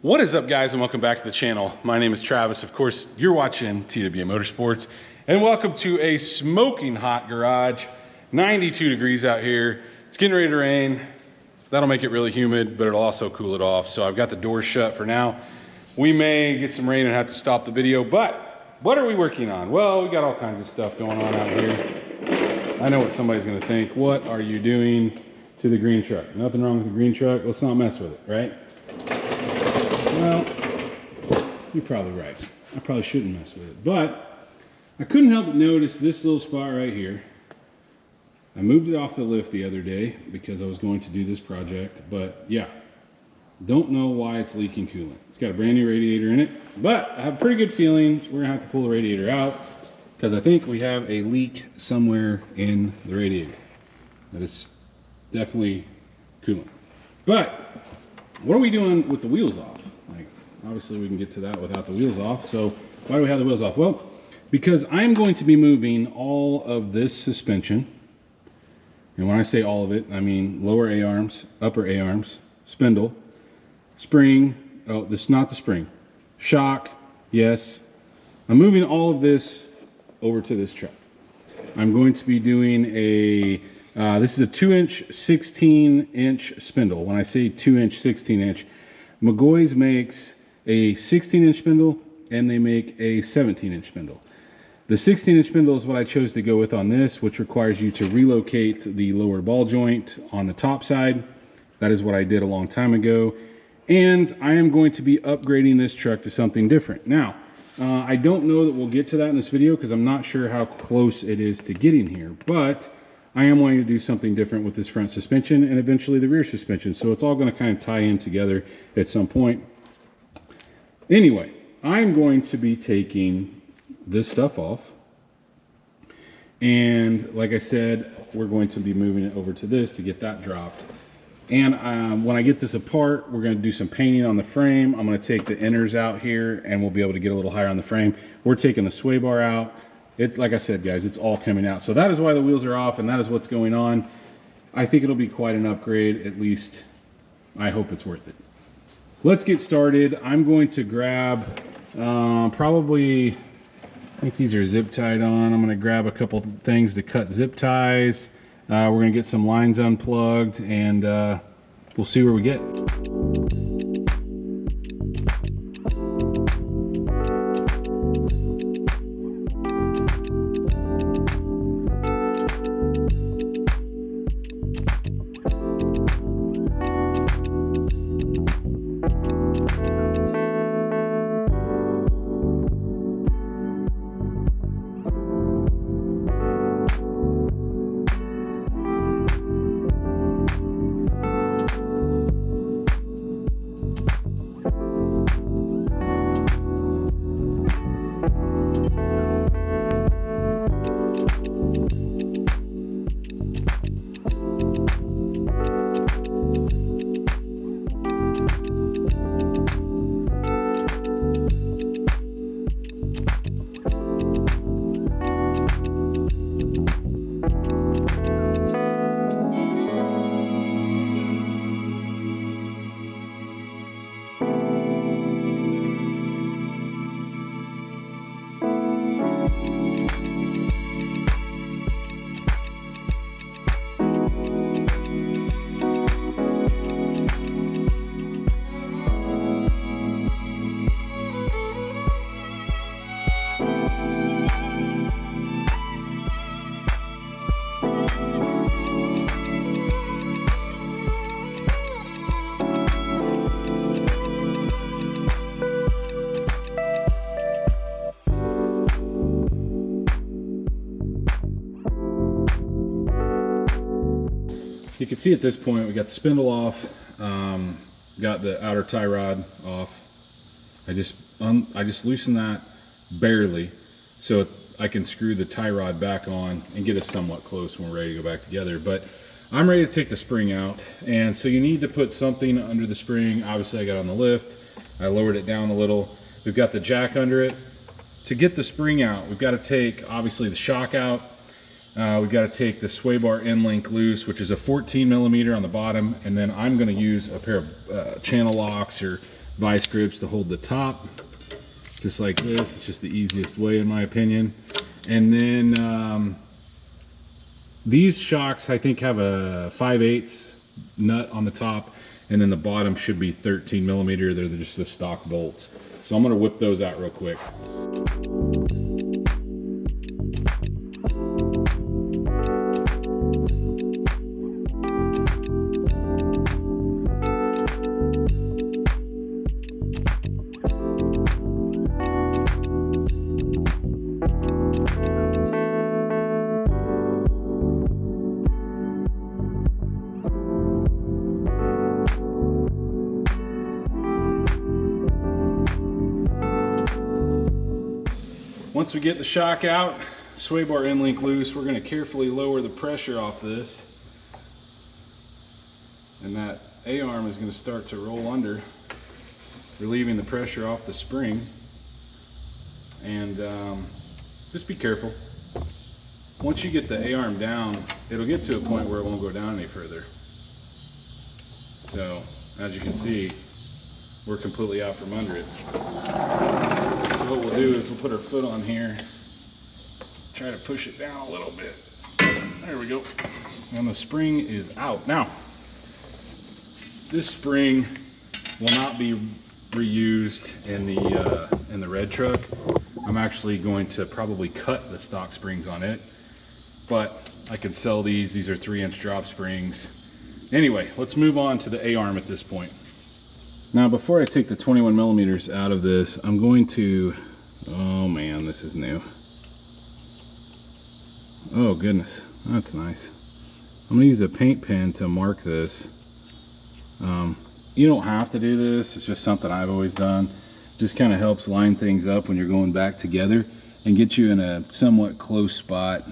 What is up, guys, and welcome back to the channel. My name is Travis. Of course, you're watching TWA Motorsports, and welcome to a smoking hot garage. 92 degrees out here. It's getting ready to rain. That'll make it really humid, but it'll also cool it off. So I've got the doors shut for now. We may get some rain and have to stop the video, but what are we working on? Well, we got all kinds of stuff going on out here. I know what somebody's gonna think. What are you doing to the green truck? Nothing wrong with the green truck. Let's not mess with it, right? Well, you're probably right. I probably shouldn't mess with it, but I couldn't help but notice this little spot right here. I moved it off the lift the other day because I was going to do this project, but yeah, don't know why it's leaking coolant. It's got a brand new radiator in it, but I have a pretty good feeling we're gonna have to pull the radiator out because I think we have a leak somewhere in the radiator. That is definitely coolant. But what are we doing with the wheels off? Like, obviously we can get to that without the wheels off. So why do we have the wheels off? Well, because I'm going to be moving all of this suspension. And when I say all of it, I mean lower A-arms, upper A-arms, spindle, spring. Oh, this is not the spring. Shock, yes. I'm moving all of this over to this truck. I'm going to be doing a, this is a 2-inch, 16-inch spindle. When I say 2-inch, 16-inch, Mcgaughys makes a 16-inch spindle and they make a 17-inch spindle. The 16-inch spindle is what I chose to go with on this, which requires you to relocate the lower ball joint on the top side. That is what I did a long time ago. And I am going to be upgrading this truck to something different. Now, I don't know that we'll get to that in this video because I'm not sure how close it is to getting here, but I am wanting to do something different with this front suspension and eventually the rear suspension. So it's all going to kind of tie in together at some point. Anyway, I'm going to be taking this stuff off. And like I said, we're going to be moving it over to this to get that dropped. And when I get this apart, we're going to do some painting on the frame. I'm going to take the inners out here and we'll be able to get a little higher on the frame. We're taking the sway bar out. It's like I said, guys, it's all coming out. So that is why the wheels are off and that is what's going on. I think it'll be quite an upgrade. At least I hope it's worth it. Let's get started. I'm going to grab probably, I think these are zip tied on. I'm going to grab a couple things to cut zip ties. We're going to get some lines unplugged and we'll see where we get. You can see at this point we got the spindle off, got the outer tie rod off. I just loosened that barely so I can screw the tie rod back on and get us somewhat close when we're ready to go back together. But I'm ready to take the spring out, and so you need to put something under the spring. Obviously I got on the lift, I lowered it down a little. We've got the jack under it. To get the spring out, we've got to take obviously the shock out. We've got to take the sway bar end link loose, which is a 14 millimeter on the bottom, and then I'm going to use a pair of channel locks or vice grips to hold the top, just like this. It's just the easiest way in my opinion. And then these shocks I think have a 5/8 nut on the top, and then the bottom should be 13 millimeter. They're just the stock bolts. So I'm gonna whip those out real quick. Once we get the shock out, sway bar end link loose, we're going to carefully lower the pressure off this, and that A-arm is going to start to roll under, relieving the pressure off the spring. And just be careful. Once you get the A-arm down, it'll get to a point where it won't go down any further. So as you can see, we're completely out from under it. So what we'll do is we'll put our foot on here, try to push it down a little bit. There we go. And the spring is out. Now, this spring will not be reused in the red truck. I'm actually going to probably cut the stock springs on it, but I could sell these. These are 3-inch drop springs. Anyway, let's move on to the A-arm at this point. Now, before I take the 21 millimeters out of this, I'm going to, oh man, this is new. Oh goodness, that's nice. I'm gonna use a paint pen to mark this. You don't have to do this, it's just something I've always done. Just kind of helps line things up when you're going back together and get you in a somewhat close spot.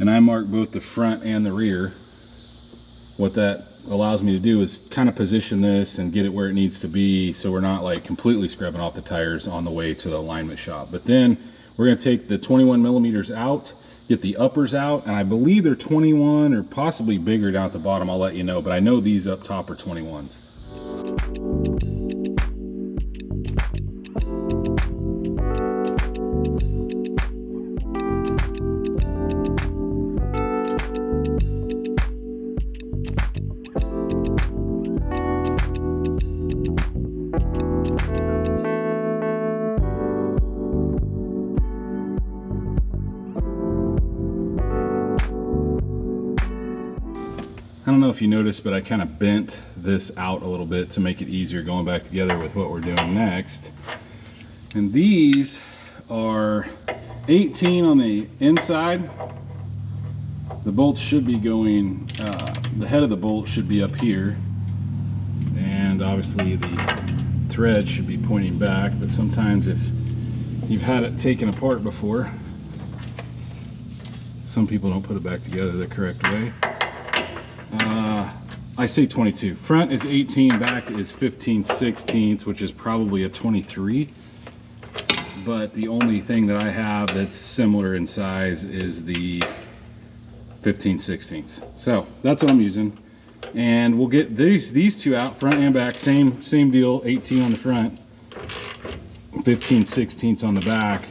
And I mark both the front and the rear. What that allows me to do is kind of position this and get it where it needs to be, so we're not like completely scrubbing off the tires on the way to the alignment shop. But then we're going to take the 21 millimeters out, get the uppers out, and I believe they're 21 or possibly bigger down at the bottom. I'll let you know, but I know these up top are 21s. I don't know if you noticed, but I kind of bent this out a little bit to make it easier going back together with what we're doing next. And these are 18 on the inside. The bolts should be going, the head of the bolt should be up here. And obviously the thread should be pointing back, but sometimes if you've had it taken apart before, some people don't put it back together the correct way. I say 22. Front is 18, back is 15/16, which is probably a 23. But the only thing that I have that's similar in size is the 15/16. So that's what I'm using. And we'll get these two out, front and back, same deal, 18 on the front, 15/16 on the back.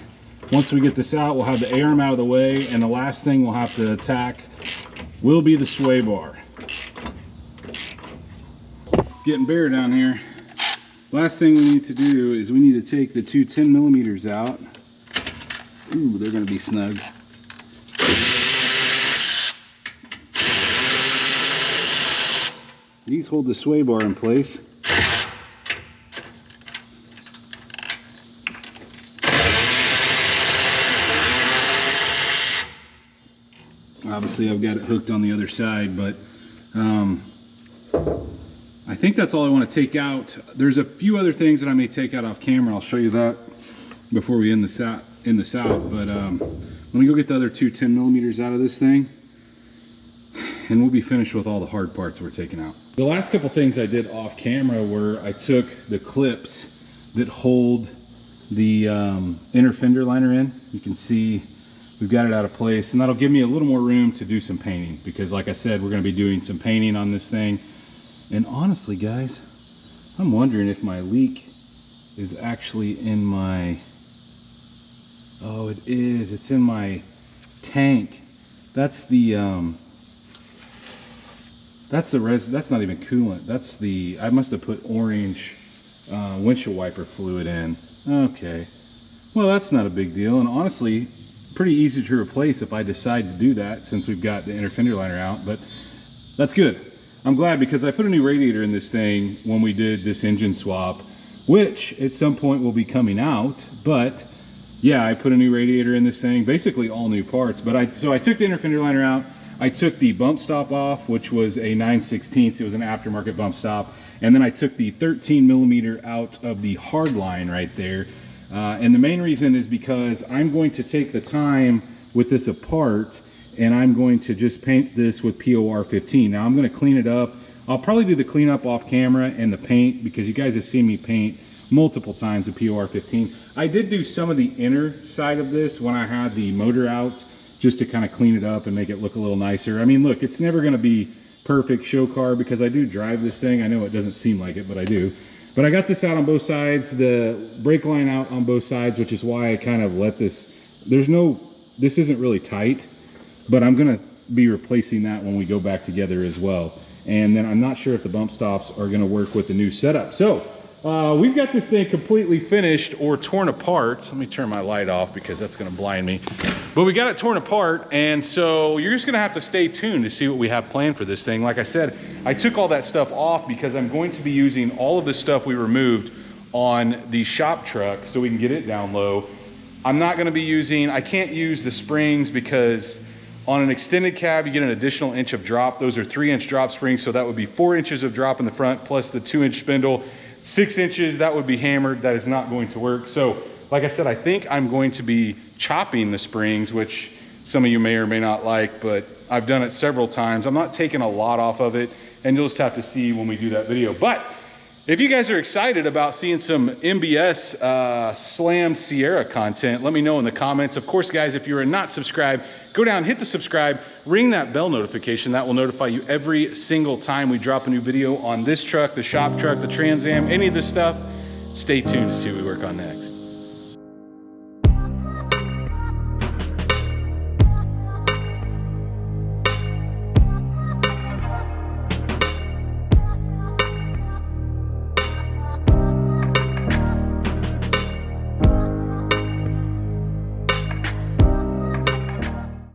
Once we get this out, we'll have the A-arm out of the way, and the last thing we'll have to attack will be the sway bar. It's getting bare down here. Last thing we need to do is we need to take the two 10 millimeters out. Ooh, they're gonna be snug. These hold the sway bar in place. Obviously I've got it hooked on the other side, but I think that's all I want to take out. There's a few other things that I may take out off camera. I'll show you that before we end this out. But let me go get the other two 10 millimeters out of this thing, and we'll be finished with all the hard parts we're taking out. The last couple things I did off camera were I took the clips that hold the inner fender liner in. You can see we've got it out of place, and that'll give me a little more room to do some painting, because like I said, we're going to be doing some painting on this thing. And honestly guys, I'm wondering if my leak is actually in my, oh it is, it's in my tank. That's the that's not even coolant, that's the, I must have put orange windshield wiper fluid in. Okay, well that's not a big deal, and honestly pretty easy to replace if I decide to do that, since we've got the inner fender liner out. But that's good. I'm glad, because I put a new radiator in this thing when we did this engine swap, which at some point will be coming out. But yeah, I put a new radiator in this thing, basically all new parts. But so I took the inner fender liner out, I took the bump stop off, which was a 9/16, it was an aftermarket bump stop, and then I took the 13mm out of the hard line right there. And the main reason is because I'm going to take the time with this apart, and I'm going to just paint this with POR 15. Now I'm going to clean it up. I'll probably do the cleanup off camera and the paint, because you guys have seen me paint multiple times with POR 15. I did do some of the inner side of this when I had the motor out, just to kind of clean it up and make it look a little nicer. I mean, look, it's never going to be perfect show car, because I do drive this thing. I know it doesn't seem like it, but I do. But I got this out on both sides, the brake line out on both sides, which is why I kind of let this, this isn't really tight, but I'm gonna be replacing that when we go back together as well. And then I'm not sure if the bump stops are gonna work with the new setup. So we've got this thing completely finished or torn apart. Let me turn my light off because that's gonna blind me. But we got it torn apart, and so you're just gonna have to stay tuned to see what we have planned for this thing. Like I said, I took all that stuff off because I'm going to be using all of the stuff we removed on the shop truck so we can get it down low. I'm not gonna be using, I can't use the springs, because on an extended cab, you get an additional inch of drop. Those are 3-inch drop springs, so that would be 4 inches of drop in the front, plus the 2-inch spindle. 6 inches, that would be hammered. That is not going to work. So like I said, I think I'm going to be chopping the springs, which some of you may or may not like, but I've done it several times. I'm not taking a lot off of it, and you'll just have to see when we do that video. But if you guys are excited about seeing some MBS Slam Sierra content, let me know in the comments. Of course, guys, if you're not subscribed, go down, hit the subscribe, ring that bell notification. That will notify you every single time we drop a new video on this truck, the shop truck, the Trans Am, any of this stuff. Stay tuned to see what we work on next.